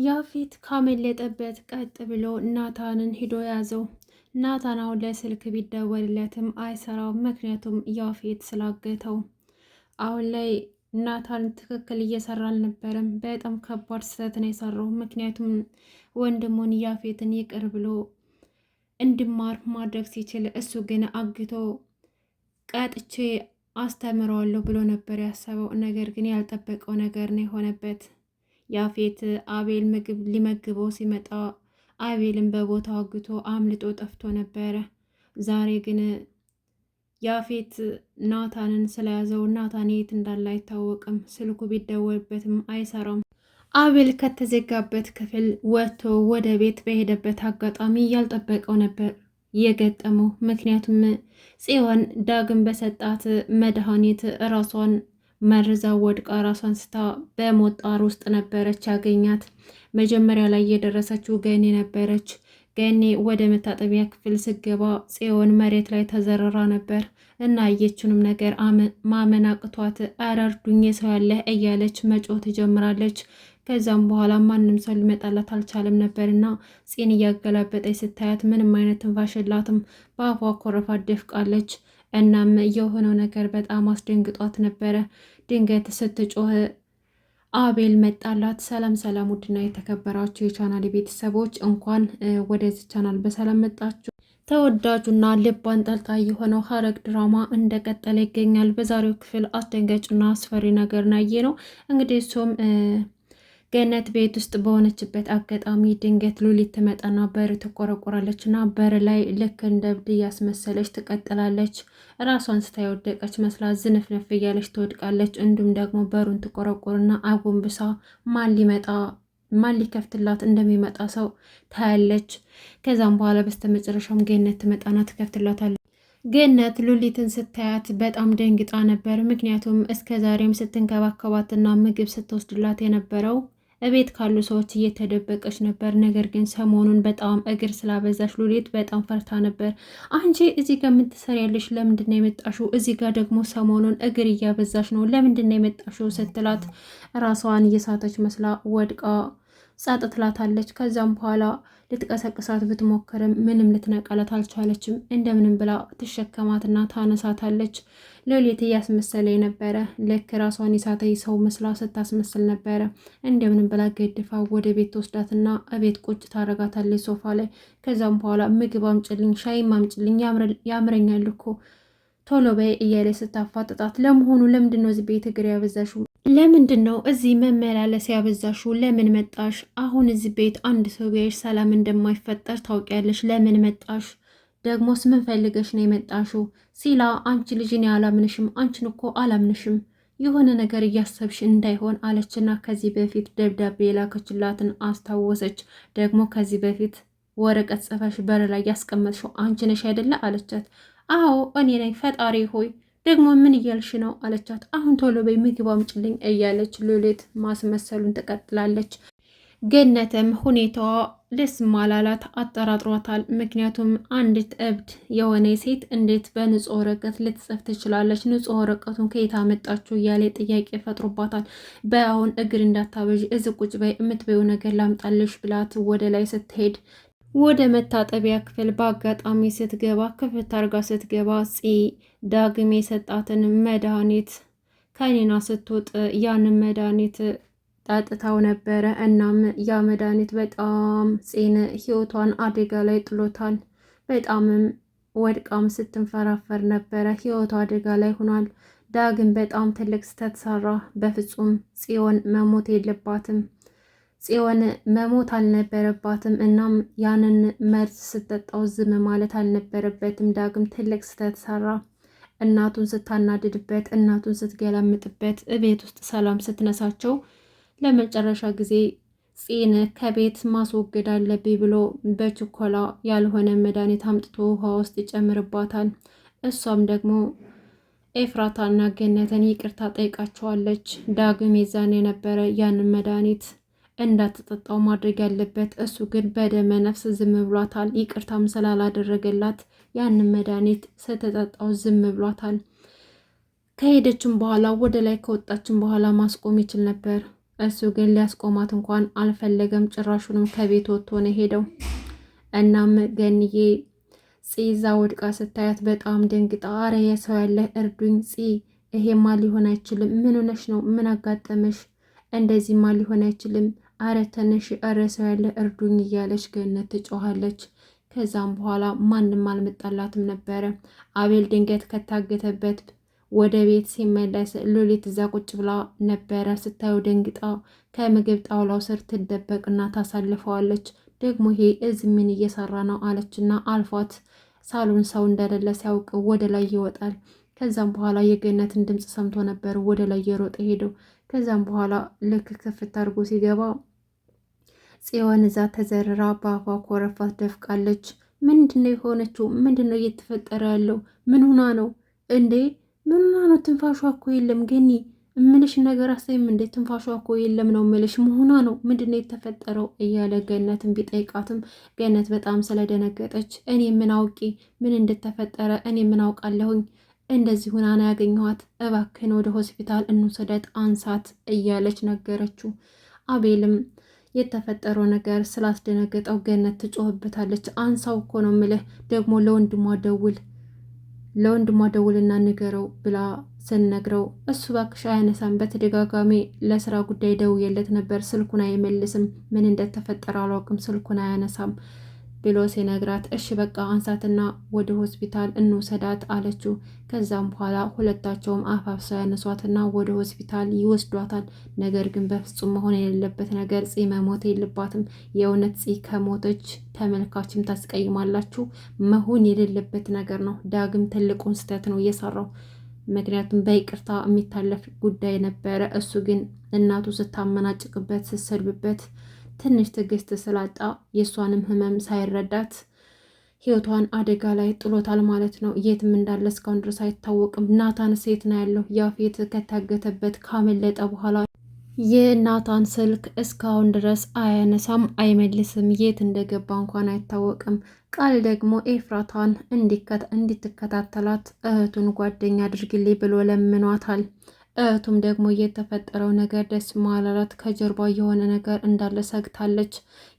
ያፌት ካመለጠበት ቀጥ ብሎ ናታንን ሂዶ ያዘው። ናታን አሁን ላይ ስልክ ቢደወልለትም አይሰራም፣ ምክንያቱም ያፌት ስላገተው። አሁን ላይ ናታን ትክክል እየሰራ አልነበረም። በጣም ከባድ ስህተት ነው የሰራው። ምክንያቱም ወንድሙን ያፌትን ይቅር ብሎ እንዲማር ማድረግ ሲችል እሱ ግን አግቶ ቀጥቼ አስተምረዋለሁ ብሎ ነበር ያሰበው። ነገር ግን ያልጠበቀው ነገር ነው የሆነበት። ያፌት አቤል ምግብ ሊመግበው ሲመጣ አቤልን በቦታው አግቶ አምልጦ ጠፍቶ ነበረ። ዛሬ ግን ያፌት ናታንን ስለያዘው ናታን የት እንዳለ አይታወቅም። ስልኩ ቢደወልበትም አይሰራም። አቤል ከተዘጋበት ክፍል ወጥቶ ወደ ቤት በሄደበት አጋጣሚ ያልጠበቀው ነበር የገጠመው። ምክንያቱም ጽዮን ዳግም በሰጣት መድኃኒት ራሷን መርዛ ወድቃ ራሷን ስታ በሞት ጣር ውስጥ ነበረች ያገኛት። መጀመሪያ ላይ የደረሰችው ገኔ ነበረች። ገኔ ወደ መታጠቢያ ክፍል ስገባ ጽዮን መሬት ላይ ተዘረራ ነበር እና አየችውንም ነገር ማመን አቅቷት አረርዱኝ ሰው ያለህ እያለች መጮህ ትጀምራለች። ከዛም በኋላ ማንም ሰው ሊመጣላት አልቻለም ነበርና ጽን እያገላበጠች ስታያት ምንም አይነት ትንፋሽ የላትም። በአፏ ኮረፋ ደፍቃለች። እናም የሆነው ነገር በጣም አስደንግጧት ነበረ። ድንገት ስትጮህ አቤል መጣላት። ሰላም ሰላም! ውድና የተከበራችሁ የቻናል ቤተሰቦች እንኳን ወደዚህ ቻናል በሰላም መጣችሁ። ተወዳጁና ልብ አንጠልጣይ የሆነው ሐረግ ድራማ እንደቀጠለ ይገኛል። በዛሬው ክፍል አስደንጋጭና አስፈሪ ነገር ናየ ነው እንግዲህ እሱም ገነት ቤት ውስጥ በሆነችበት አጋጣሚ ድንገት ሉሊት ትመጣና በር ትቆረቆራለች እና በር ላይ ልክ እንደ እብድ እያስመሰለች ትቀጥላለች። ራሷን ስታ የወደቀች መስላ ዝንፍንፍ እያለች ትወድቃለች። እንዲሁም ደግሞ በሩን ትቆረቆርና አጎንብሳ ማን ሊከፍትላት እንደሚመጣ ሰው ታያለች። ከዛም በኋላ በስተመጨረሻም ገነት ትመጣና ትከፍትላታለች። ገነት ሉሊትን ስታያት በጣም ደንግጣ ነበር። ምክንያቱም እስከ ዛሬም ስትንከባከባትና ምግብ ስትወስድላት የነበረው እቤት ካሉ ሰዎች እየተደበቀች ነበር። ነገር ግን ሰሞኑን በጣም እግር ስላበዛሽ ሉሊት በጣም ፈርታ ነበር። አንቺ እዚህ ጋር ምን ትሰሪያለሽ? ለምንድን ነው የመጣሽው? እዚህ ጋር ደግሞ ሰሞኑን እግር እያበዛሽ ነው፣ ለምንድን ነው የመጣሽው? ስትላት ራሷን እየሳተች መስላ ወድቃ ጸጥ ትላታለች። ከዛም በኋላ ልትቀሰቅሳት ብትሞክርም ምንም ልትነቃለት አልቻለችም። እንደምንም ብላ ትሸከማትና ታነሳታለች። ሉሊት እያስመሰለ ነበረ። ልክ ራሷን የሳተኝ ሰው መስላ ስታስመስል ነበረ። እንደምንም ብላ ገድፋ ወደ ቤት ትወስዳትና እቤት ቁጭ ታረጋታለች ሶፋ ላይ። ከዛም በኋላ ምግብ አምጭልኝ፣ ሻይም አምጭልኝ፣ ያምረኛል እኮ ቶሎ በይ እያለ ስታፋጥጣት፣ ለመሆኑ ለምንድን ነው እዚህ ቤት እግር ያበዛሽው? ለምንድን ነው እዚህ መመላለስ ያበዛሹ? ለምን መጣሽ? አሁን እዚህ ቤት አንድ ሰው ቢያይሽ ሰላም እንደማይፈጠር ታውቂያለሽ። ለምን መጣሽ? ደግሞስ ምን ፈልገሽ ነው የመጣሽው? ሲላ አንቺ ልጅ እኔ አላምንሽም፣ አንቺን እኮ አላምንሽም፣ የሆነ ነገር እያሰብሽ እንዳይሆን አለችና ከዚህ በፊት ደብዳቤ የላከችላትን አስታወሰች። ደግሞ ከዚህ በፊት ወረቀት ጽፈሽ በር ላይ ያስቀመጥሽው አንቺ ነሽ አይደለ? አለቻት። አዎ እኔ ነኝ። ፈጣሪ ሆይ ደግሞ ምን እያልሽ ነው? አለቻት። አሁን ቶሎ በይ ምግብ አምጪልኝ እያለች ሉሊት ማስመሰሉን ትቀጥላለች። ገነትም ሁኔታዋ ደስ ማላላት አጠራጥሯታል። ምክንያቱም አንዲት እብድ የሆነ ሴት እንዴት በንጹህ ወረቀት ልትጽፍ ትችላለች? ንጹህ ወረቀቱን ከየት አመጣችው? እያለ ጥያቄ ፈጥሮባታል። በአሁን እግር እንዳታበዥ እዚህ ቁጭ በይ፣ የምትበይው ነገር ላምጣልሽ ብላት ወደ ላይ ስትሄድ ወደ መታጠቢያ ክፍል በአጋጣሚ ስትገባ ክፍት አርጋ ስትገባ ዳግም የሰጣትን መድኃኒት ከኒና ስትወጥ ያንን መድኃኒት ጠጥታው ነበረ። እናም ያ መድኃኒት በጣም ፂን ህይወቷን አደጋ ላይ ጥሎታል። በጣምም ወድቃም ስትንፈራፈር ነበረ። ህይወቷ አደጋ ላይ ሆኗል። ዳግም በጣም ትልቅ ስህተት ሰራ። በፍጹም ጽዮን መሞት የለባትም። ጽዮን መሞት አልነበረባትም። እናም ያንን መርዝ ስትጠጣው ዝም ማለት አልነበረበትም። ዳግም ትልቅ ስህተት ሰራ። እናቱን ስታናድድበት፣ እናቱን ስትገላምጥበት፣ እቤት ውስጥ ሰላም ስትነሳቸው ለመጨረሻ ጊዜ ፂን ከቤት ማስወገድ አለብኝ ብሎ በችኮላ ያልሆነ መድኃኒት አምጥቶ ውሃ ውስጥ ይጨምርባታል። እሷም ደግሞ ኤፍራታና ገነትን ይቅርታ ጠይቃቸዋለች። ዳግም የዛን የነበረ ያንን መድኃኒት እንዳትጠጣው ማድረግ ያለበት፣ እሱ ግን በደመ ነፍስ ዝም ብሏታል። ይቅርታም ስላላደረገላት ያንን መድኃኒት ስትጠጣው ዝም ብሏታል። ከሄደችም በኋላ ወደ ላይ ከወጣችም በኋላ ማስቆም ይችል ነበር። እሱ ግን ሊያስቆማት እንኳን አልፈለገም። ጭራሹንም ከቤት ወጥቶ ነው ሄደው። እናም ገንዬ ፂዛ ወድቃ ስታያት በጣም ደንግጣ አረ የሰው ያለ እርዱኝ ፂ ይሄማ ሊሆን አይችልም። ምን ሆነሽ ነው? ምን አጋጠመሽ? እንደዚህማ ሊሆን አይችልም። አረ ተነሽ፣ አረ ሰው ያለ እርዱኝ እያለች ገነት ትጮኻለች። ከዛም በኋላ ማንም አልመጣላትም ነበረ። አቤል ድንገት ከታገተበት ወደ ቤት ሲመለስ ሉሊት እዛ ቁጭ ብላ ነበረ። ስታየው ደንግጣ ከምግብ ጣውላው ስር ትደበቅና ታሳልፈዋለች። ደግሞ ይሄ እዚህ ምን እየሰራ ነው አለችና አልፏት ሳሎን ሰው እንደሌለ ሲያውቅ ወደ ላይ ይወጣል። ከዛም በኋላ የገነትን ድምፅ ሰምቶ ነበር ወደ ላይ የሮጠ ሄደው። ከዛም በኋላ ልክ ክፍት አድርጎ ሲገባ ጽዮን እዛ ተዘርራ በአፏ ኮረፋት ደፍቃለች። ምንድነው የሆነችው? ምንድነው እየተፈጠረ ያለው? ምን ሆና ነው እንዴ? ምን ሆና ነው? ትንፋሿ እኮ የለም ገኒ እምልሽ ነገር አሳይም እንዴ? ትንፋሿ እኮ የለም ነው እምልሽ። መሆኗ ነው? ምንድነው የተፈጠረው? እያለ ገነትን ቢጠይቃትም ገነት በጣም ስለደነገጠች እኔ ምን አውቄ ምን እንደተፈጠረ እኔ ምን አውቃለሁኝ? እንደዚህ ሁና ነው ያገኘኋት። እባክህን ወደ ሆስፒታል እንውሰዳት አንሳት እያለች ነገረችው። አቤልም የተፈጠረው ነገር ስላስደነገጠው ገነት ትጮህበታለች። አንሳው እኮ ነው ምልህ፣ ደግሞ ለወንድሟ ደውልና ንገረው ብላ ስንነግረው እሱ ባክሽ አያነሳም። በተደጋጋሚ ለስራ ጉዳይ ደውዬለት ነበር፣ ስልኩን አይመልስም። ምን እንደተፈጠረ አላውቅም፣ ስልኩን አያነሳም ብሎ ሲነግራት እሺ በቃ አንሳትና ወደ ሆስፒታል እንውሰዳት አለችው። ከዛም በኋላ ሁለታቸውም አፋፍሰው ያነሷትና ወደ ሆስፒታል ይወስዷታል። ነገር ግን በፍጹም መሆን የሌለበት ነገር ፂ መሞት የለባትም። የእውነት ፂ ከሞተች ተመልካችም ታስቀይማላችሁ። መሆን የሌለበት ነገር ነው። ዳግም ትልቁን ስህተት ነው እየሰራው። ምክንያቱም በይቅርታ የሚታለፍ ጉዳይ ነበረ። እሱ ግን እናቱ ስታመናጭቅበት ስትሰድብበት ትንሽ ትዕግስት ስላጣ የእሷንም ህመም ሳይረዳት ህይወቷን አደጋ ላይ ጥሎታል ማለት ነው። የትም እንዳለ እስካሁን ድረስ አይታወቅም። ናታን ሴት ነው ያለው። ያፌት ከታገተበት ካመለጠ በኋላ የናታን ስልክ እስካሁን ድረስ አያነሳም፣ አይመልስም። የት እንደገባ እንኳን አይታወቅም። ቃል ደግሞ ኤፍራታን እንድትከታተላት እህቱን ጓደኛ አድርግልኝ ብሎ ለምኗታል። እህቱም ደግሞ የተፈጠረው ነገር ደስ ማላላት፣ ከጀርባ የሆነ ነገር እንዳለ ሰግታለች።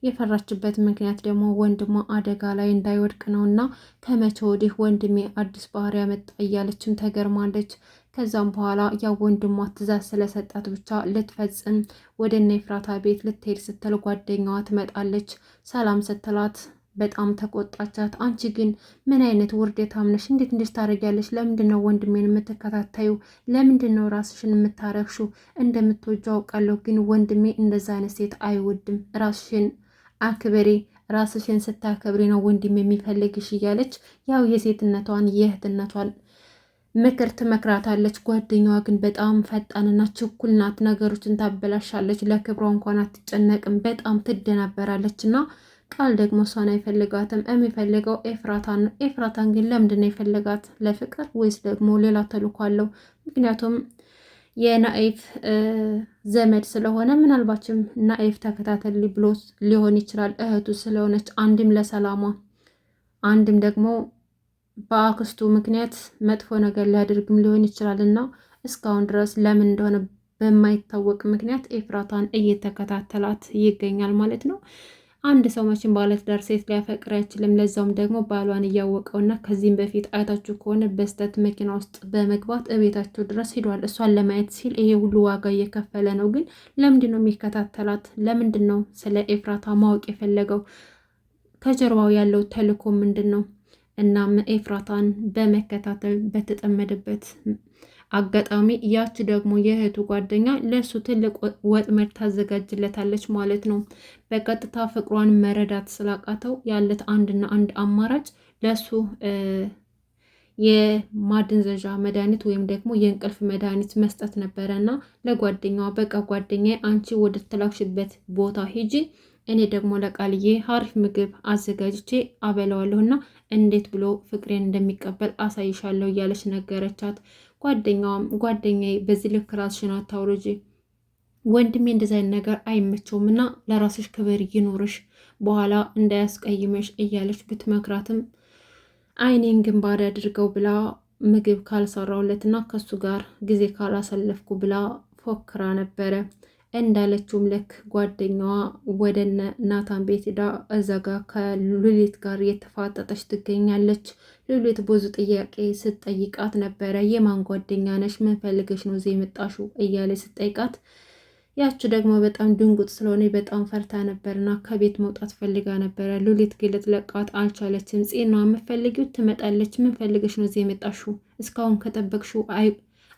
የፈራችበት ምክንያት ደግሞ ወንድሟ አደጋ ላይ እንዳይወድቅ ነው እና ከመቼ ወዲህ ወንድሜ አዲስ ባህሪ ያመጣ እያለችም ተገርማለች። ከዛም በኋላ ያው ወንድሟ ትዕዛዝ ስለሰጣት ብቻ ልትፈጽም ወደ እነ ኤፍራታ ቤት ልትሄድ ስትል ጓደኛዋ ትመጣለች። ሰላም ስትላት በጣም ተቆጣቻት። አንቺ ግን ምን አይነት ውርደታም ነሽ? እንዴት እንዴት ታደርጊያለሽ? ለምንድን ነው ወንድሜን የምትከታተዩ? ለምንድን ነው ራስሽን የምታረግሹ? እንደምትወጁ አውቃለሁ፣ ግን ወንድሜ እንደዛ አይነት ሴት አይወድም። ራስሽን አክብሬ፣ ራስሽን ስታከብሬ ነው ወንድሜ የሚፈልግሽ እያለች ያው የሴትነቷን የእህትነቷን ምክር ትመክራታለች። ጓደኛዋ ግን በጣም ፈጣንና ችኩል ናት። ነገሮችን ታበላሻለች። ለክብሯ እንኳን አትጨነቅም። በጣም ትደናበራለች እና ቃል ደግሞ እሷን አይፈልጋትም። የሚፈልገው ኤፍራታን ነው። ኤፍራታን ግን ለምንድን ነው የፈለጋት? ለፍቅር ወይስ ደግሞ ሌላ ተልዕኮ አለው? ምክንያቱም የናኤፍ ዘመድ ስለሆነ ምናልባችም ናኤፍ ተከታተል ብሎ ሊሆን ይችላል። እህቱ ስለሆነች አንድም ለሰላሟ አንድም ደግሞ በአክስቱ ምክንያት መጥፎ ነገር ሊያደርግም ሊሆን ይችላል እና እስካሁን ድረስ ለምን እንደሆነ በማይታወቅ ምክንያት ኤፍራታን እየተከታተላት ይገኛል ማለት ነው። አንድ ሰው መቼም ባለትዳር ሴት ሊያፈቅር አይችልም። ለዛውም ደግሞ ባሏን እያወቀውና ከዚህም በፊት አይታችሁ ከሆነ በስተት መኪና ውስጥ በመግባት እቤታቸው ድረስ ሄዷል። እሷን ለማየት ሲል ይሄ ሁሉ ዋጋ እየከፈለ ነው። ግን ለምንድን ነው የሚከታተላት? ለምንድን ነው ስለ ኤፍራታ ማወቅ የፈለገው? ከጀርባው ያለው ተልዕኮ ምንድን ነው? እናም ኤፍራታን በመከታተል በተጠመደበት አጋጣሚ ያች ደግሞ የእህቱ ጓደኛ ለእሱ ትልቅ ወጥመድ ታዘጋጅለታለች ማለት ነው። በቀጥታ ፍቅሯን መረዳት ስላቃተው ያለት አንድና አንድ አማራጭ ለእሱ የማደንዘዣ መድኃኒት ወይም ደግሞ የእንቅልፍ መድኃኒት መስጠት ነበረ እና ለጓደኛዋ በቃ ጓደኛዬ አንቺ ወደ ተላክሽበት ቦታ ሂጂ፣ እኔ ደግሞ ለቃልዬ አሪፍ ምግብ አዘጋጅቼ አበላዋለሁና እንዴት ብሎ ፍቅሬን እንደሚቀበል አሳይሻለሁ እያለች ነገረቻት። ጓደኛዋም ጓደኛዬ በዚህ ልክ ራስሽን አታውርጂ፣ ወንድሜ እንደዚህ አይነት ነገር አይመቸውም እና ለራስሽ ክብር ይኑርሽ፣ በኋላ እንዳያስቀይመሽ እያለች ብትመክራትም አይኔን ግንባር አድርገው ብላ ምግብ ካልሰራውለትና ከሱ ጋር ጊዜ ካላሰለፍኩ ብላ ፎክራ ነበረ። እንዳለችውም ልክ ጓደኛዋ ወደ ናታን ቤት ሄዳ እዛ ጋር ከሉሊት ጋር የተፋጠጠች ትገኛለች። ሉሊት ብዙ ጥያቄ ስትጠይቃት ነበረ። የማን ጓደኛ ነሽ? ምን ፈልገሽ ነው እዚህ የመጣሽው? እያለች ስትጠይቃት ያች ደግሞ በጣም ድንጉጥ ስለሆነ በጣም ፈርታ ነበርና ከቤት መውጣት ፈልጋ ነበረ። ሉሊት ግን ልትለቃት አልቻለችም። ጽና የምትፈልጊው ትመጣለች። ምን ፈልገሽ ነው እዚህ የመጣሽው? እስካሁን ከጠበቅሽው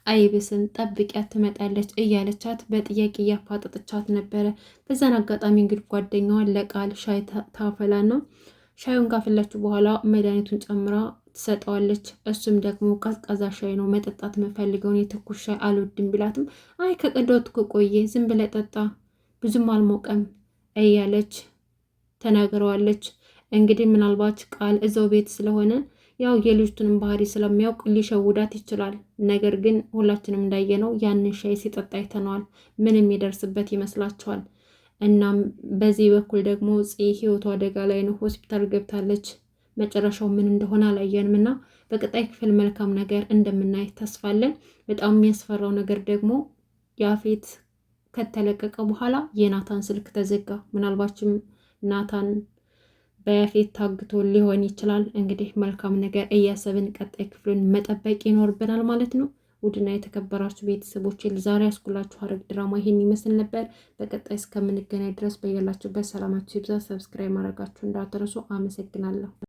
አይብስም፣ ጠብቂያት ትመጣለች እያለቻት በጥያቄ እያፋጠጠቻት ነበረ። በዛን አጋጣሚ እንግዲህ ጓደኛዋን ለቃል ሻይ ታፈላ ነው። ሻዩን ካፈላችሁ በኋላ መድኃኒቱን ጨምራ ትሰጠዋለች። እሱም ደግሞ ቀዝቃዛ ሻይ ነው መጠጣት የምፈልገውን የትኩስ ሻይ አልወድም ቢላትም አይ ከቀዶት ቆየ ዝም ብለህ ጠጣ ብዙም አልሞቀም እያለች ተናግረዋለች። እንግዲህ ምናልባት ቃል እዛው ቤት ስለሆነ ያው የልጅቱንም ባህሪ ስለሚያውቅ ሊሸውዳት ይችላል። ነገር ግን ሁላችንም እንዳየነው ያንን ሻይ ሲጠጣ አይተነዋል። ምን የሚደርስበት ይመስላችኋል? እናም በዚህ በኩል ደግሞ ህይወቷ አደጋ ላይ ነው፣ ሆስፒታል ገብታለች። መጨረሻው ምን እንደሆነ አላየንም እና በቀጣይ ክፍል መልካም ነገር እንደምናይ ተስፋለን። በጣም የሚያስፈራው ነገር ደግሞ ያፌት ከተለቀቀ በኋላ የናታን ስልክ ተዘጋ። ምናልባችም ናታን በያፌት ታግቶ ሊሆን ይችላል። እንግዲህ መልካም ነገር እያሰብን ቀጣይ ክፍሉን መጠበቅ ይኖርብናል ማለት ነው። ውድና የተከበራችሁ ቤተሰቦች ዛሬ ያስኩላችሁ ሐረግ ድራማ ይሄን ይመስል ነበር። በቀጣይ እስከምንገናኝ ድረስ በያላችሁበት ሰላማችሁ ይብዛ። ሰብስክራይብ ማድረጋችሁ እንዳትረሱ። አመሰግናለሁ።